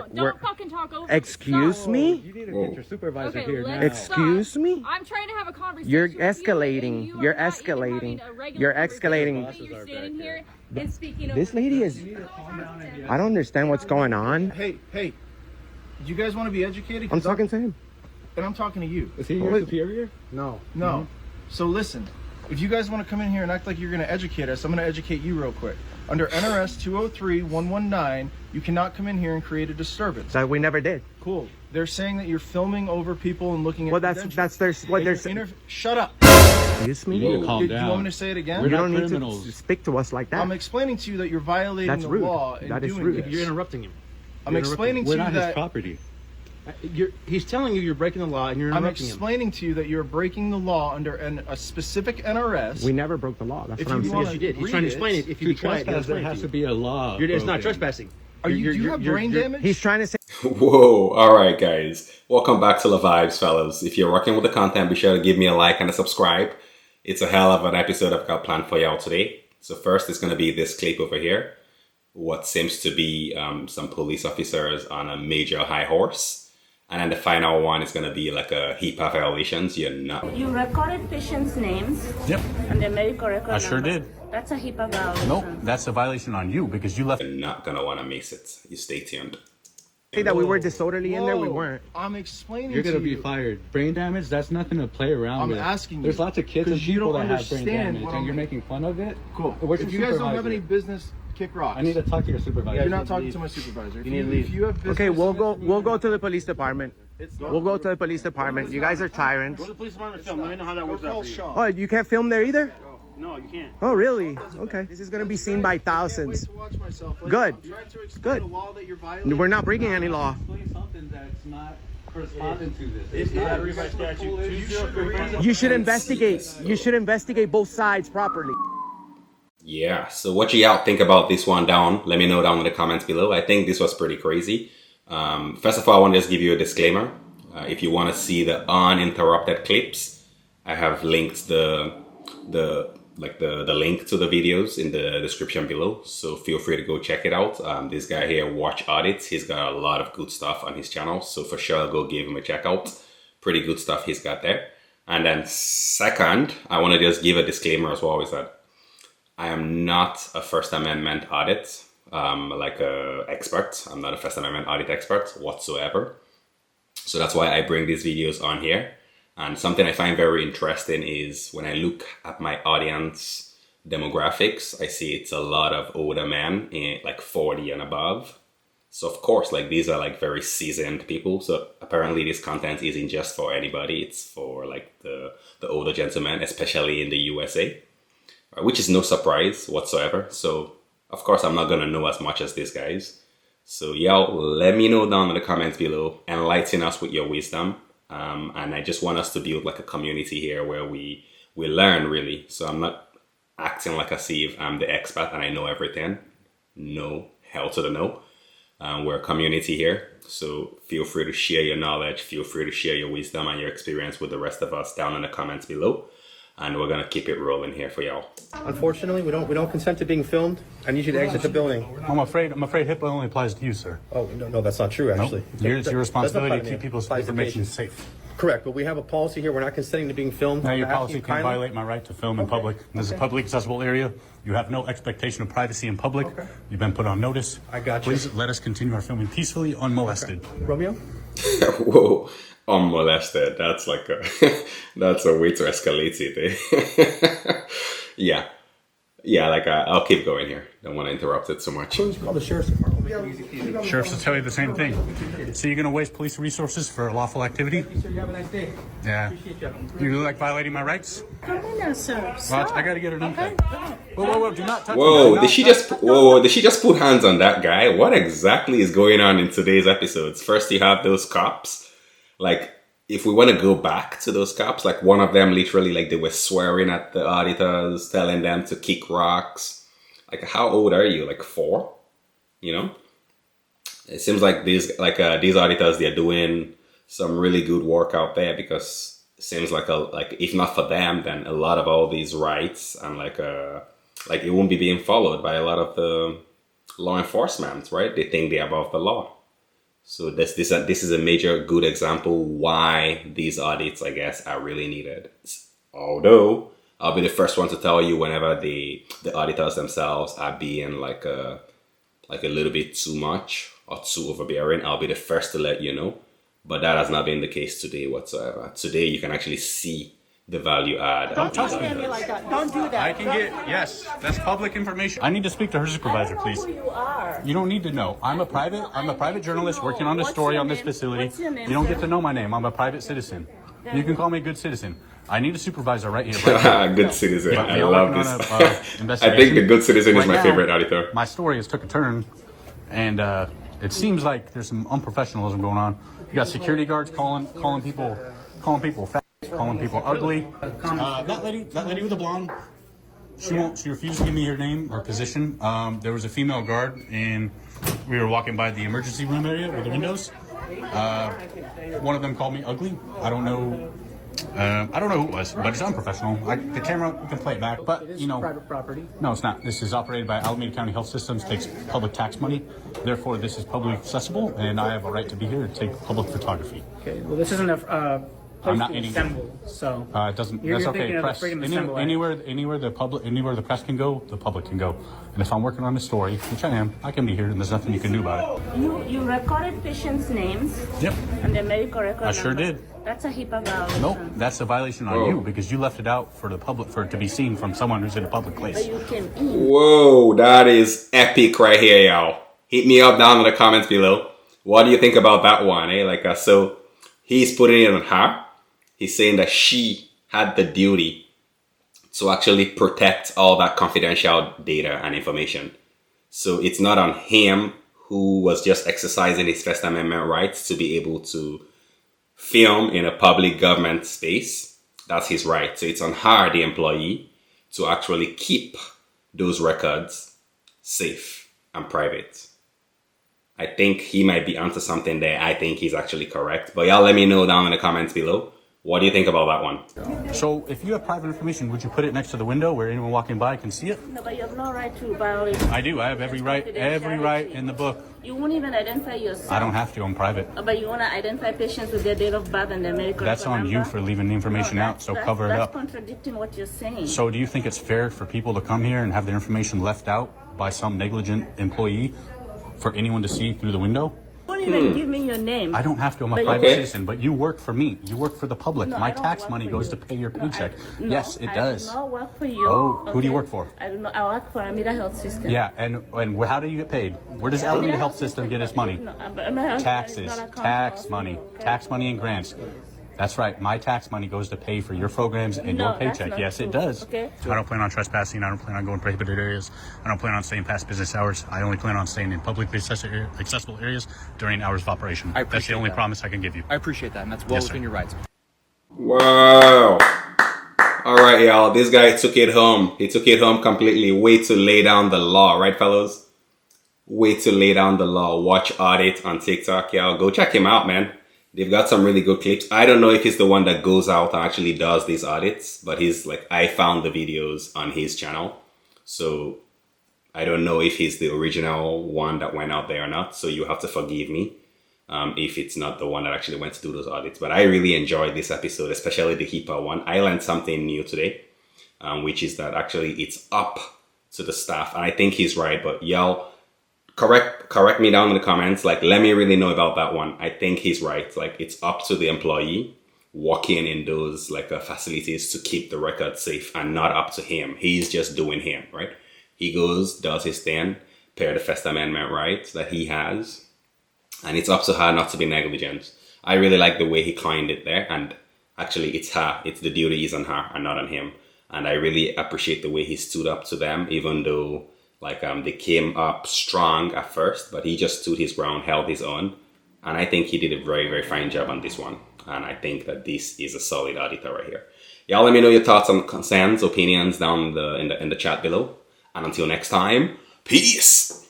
Don't fucking talk over Excuse me? You need to get your supervisor here now. Excuse me? I'm trying to have a conversation. You're with escalating. you, and You're you are not escalating. even having a regular You're conversation. escalating. You're standing here and speaking over This lady is... I don't understand what's going on. Hey, do you guys want to be educated? I'm talking to him. And I'm talking to you. Is he your superior? No. So listen, if you guys want to come in here and act like you're going to educate us, I'm going to educate you real quick. Under NRS 203-119, you cannot come in here and create a disturbance. That we never did. Cool. They're saying that you're filming over people and looking at. Well, that's their what they're saying. Shut up. Excuse me. You need to calm Do down. you want me to say it again? You don't need criminals. to speak to us like that. I'm explaining to you that you're violating That's the rude. law and That is doing rude. this. You're interrupting him. I'm explaining to We're you not his that property. He's telling you you're breaking the law and you're I'm interrupting him. explaining to you that you're breaking the law under a specific NRS. We never broke the law. That's If what I'm you saying. wanna Yes, you did. He's read trying to it. explain it. If you To be quiet, he'll trespass, there explain it has to to you. be a law. It's not broken. trespassing. Do you have brain damage? He's trying to say. Whoa, alright guys. Welcome back to the Vibes, fellas. If you're rocking with the content, be sure to give me a like and a subscribe. It's a hell of an episode I've got planned for y'all today. So first is going to be this clip over here. What seems to be some police officers on a major high horse. And then the final one is going to be like a HIPAA violations. You're not... You recorded patients' names. Yep, And the medical record I sure number. did. That's a HIPAA violation. Nope, that's a violation on you because you left. You're not going to want to miss it. You stay tuned. Say that we were disorderly in there. We Whoa. weren't. I'm explaining You're to going to you. be fired. Brain damage, that's nothing to play around I'm with. asking you. There's lots of kids and 'Cause you people don't that have brain understand damage what and I'm- you're making fun of it. Cool. Where's If your you guys don't have supervisor? any business, kick rocks. I need to talk to your supervisor. You're not talking to my supervisor. If You need to leave. If you have business, Okay, we'll go to the police department. We'll go to the police department. You guys are tyrants. Go to the police department and film. Let me know how that works out for you. Oh, you can't film there either? No, you can't. Oh, really? Okay. This is gonna be seen by thousands. watch myself. Good. I'm trying to explain Good. the law that you're violating. We're not breaking any law. Explain something that's not corresponding to this. It It's not is. a statute. You should read You should investigate. You should investigate both sides properly. Yeah, so what y'all think about this one down? Let me know down in the comments below. I think this was pretty crazy. First of all, I want to just give you a disclaimer. If you want to see the uninterrupted clips, I have linked the link to the videos in the description below. So feel free to go check it out. This guy here, Watch Audits, he's got a lot of good stuff on his channel. So for sure, go give him a check out. Pretty good stuff he's got there. And then second, I want to just give a disclaimer as well, is that I am not a First Amendment audit expert. I'm not a First Amendment audit expert whatsoever. So that's why I bring these videos on here. And something I find very interesting is when I look at my audience demographics, I see it's a lot of older men, like 40 and above. So of course, like these are like very seasoned people. So apparently this content isn't just for anybody. It's for like the older gentlemen, especially in the USA, which is no surprise whatsoever. So of course, I'm not going to know as much as these guys. So y'all, let me know down in the comments below. Enlighten us with your wisdom. And I just want us to build like a community here where we learn really. So I'm not acting like as if I'm the expert and I know everything. No, hell to the no. We're a community here. So feel free to share your knowledge. Feel free to share your wisdom and your experience with the rest of us down in the comments below. And we're gonna keep it rolling here for y'all. Unfortunately, we don't consent to being filmed. I need you to exit the building. I'm afraid HIPAA only applies to you, sir. Oh, no, that's not true, actually. Nope. It's your responsibility to That's not keep people's applies to information patients. safe. Correct, but we have a policy here. We're not consenting to being filmed. Now your I'm asking policy you can kindly- violate my right to film in public. This is a public accessible area. You have no expectation of privacy in public. You've been put on notice. I got you. Please let us continue our filming peacefully, unmolested. Romeo? Whoa, unmolested. That's like that's a way to escalate it. Yeah, like I'll keep going here. Don't want to interrupt it so much. Please call the sheriff's department. We'll make it easy for you. Sheriffs will tell you the same thing. So you're going to waste police resources for lawful activity? Sir, you have a nice day. Yeah. Appreciate you. You like violating my rights? Come in now, sir. Well, Stop. I got to get her done. Okay. Whoa, do not touch me. Whoa, Do did not she touch- just put hands on that guy? What exactly is going on in today's episodes? First you have those cops. Like, if we want to go back to those cops, like one of them literally, like they were swearing at the auditors, telling them to kick rocks. Like, how old are you? Like 4? You know? It seems like these auditors, they're doing some really good work out there, because it seems like if not for them, then a lot of all these rights and like it won't be being followed by a lot of the law enforcement, right? They think they're above the law. So this is a major good example why these audits, I guess, are really needed. Although I'll be the first one to tell you whenever the auditors themselves are being like a little bit too much or too overbearing, I'll be the first to let you know. But that has not been the case today whatsoever. Today you can actually see the value add. Don't touch me like that. Don't do that. I can get, yes, that's public information. I need to speak to her supervisor, please. Who you are? You don't need to know. I'm a private journalist working on a story on this facility. What's your name, You don't sir? get to know my name. I'm a private citizen. You can call me a good citizen. I need a supervisor right here. Right now. Good citizen. But I we are love working this. on a, I investigation. think the good citizen is Right my now, favorite auditor. My story has took a turn, and it seems like there's some unprofessionalism going on. You got security guards calling people fat, calling people ugly. That lady with the blonde, she refused to give me her name or position. There was a female guard, and we were walking by the emergency room area with the windows. One of them called me ugly. I don't know who it was, but it's unprofessional. The camera, you can play it back, but you know, Private property. no, it's not. This is operated by Alameda County Health Systems, takes public tax money. Therefore, this is publicly accessible, and I have a right to be here to take public photography. Okay, well, this isn't a I'm place not to any- assemble, so. It doesn't. You're That's okay. thinking of the Press Freedom of Assembly Act. anywhere the press can go, the public can go. And if I'm working on a story, which I am, I can be here, and there's nothing you can do about it. You recorded patients' names Yep. and their medical record I sure numbers. did. That's a HIPAA violation. Nope, that's a violation on Whoa. you because you left it out for the public, for it to be seen from someone who's in a public But place. you came in. Whoa, that is epic right here, y'all. Hit me up down in the comments below. What do you think about that one? So he's putting it on her. He's saying that she had the duty to actually protect all that confidential data and information. So it's not on him, who was just exercising his First Amendment rights to be able to film in a public government space. That's his right. So it's on her, the employee, to actually keep those records safe and private. I think he might be onto something there. I think he's actually correct. But y'all let me know down in the comments below. What do you think about that one? So if you have private information, would you put it next to the window where anyone walking by can see it? No, but you have no right to violate. I do. I have every right in the book. You won't even identify yourself. I don't have to. I'm private. But you want to identify patients with their date of birth and their medical That's record on you number? for leaving the information out, so cover it That's up. contradicting what you're saying. So do you think it's fair for people to come here and have their information left out by some negligent employee for anyone to see through the window? Don't even give me your name. I don't have to. I'm a But- private Okay. citizen, but you work for me. You work for the public. No, My I don't tax work money for goes you. to pay your No, paycheck. no, Yes, it does. I do not work for you. Oh, who do you okay? work for? I don't know. I work for Alameda Health System. Yeah, and how do you get paid? Where does Alameda Health System get its money? No, but Alameda Health Taxes, is not a tax company, money, okay? tax money and grants. That's right. My tax money goes to pay for your programs and No, your that's paycheck. not Yes, it true. does. Okay. I don't plan on trespassing. I don't plan on going prohibited areas. I don't plan on staying past business hours. I only plan on staying in publicly accessible areas during hours of operation. I That's the appreciate only that. promise I can give you. I appreciate that, and that's well Yes, within sir. your rights. Wow. All right, y'all. This guy took it home. He took it home completely. Way to lay down the law, right, fellas? Way to lay down the law. Watch Audit on TikTok, y'all. Go check him out, man. They've got some really good clips. I don't know if he's the one that goes out and actually does these audits, but he's like, I found the videos on his channel. So I don't know if he's the original one that went out there or not. So you have to forgive me if it's not the one that actually went to do those audits. But I really enjoyed this episode, especially the HIPAA one. I learned something new today, which is that actually it's up to the staff. And I think he's right, but y'all, correct me down in the comments. Like, let me really know about that one. I think he's right. Like, it's up to the employee working in those facilities to keep the record safe, and not up to him. He's just doing him, right? He goes, does his thing, per the First Amendment rights that he has, and it's up to her not to be negligent. I really like the way he coined it there, and actually it's her. It's the duty is on her and not on him. And I really appreciate the way he stood up to them, even though they came up strong at first, but he just stood his ground, held his own. And I think he did a very, very fine job on this one. And I think that this is a solid auditor right here. Y'all let me know your thoughts and concerns, opinions down in the chat below. And until next time, peace!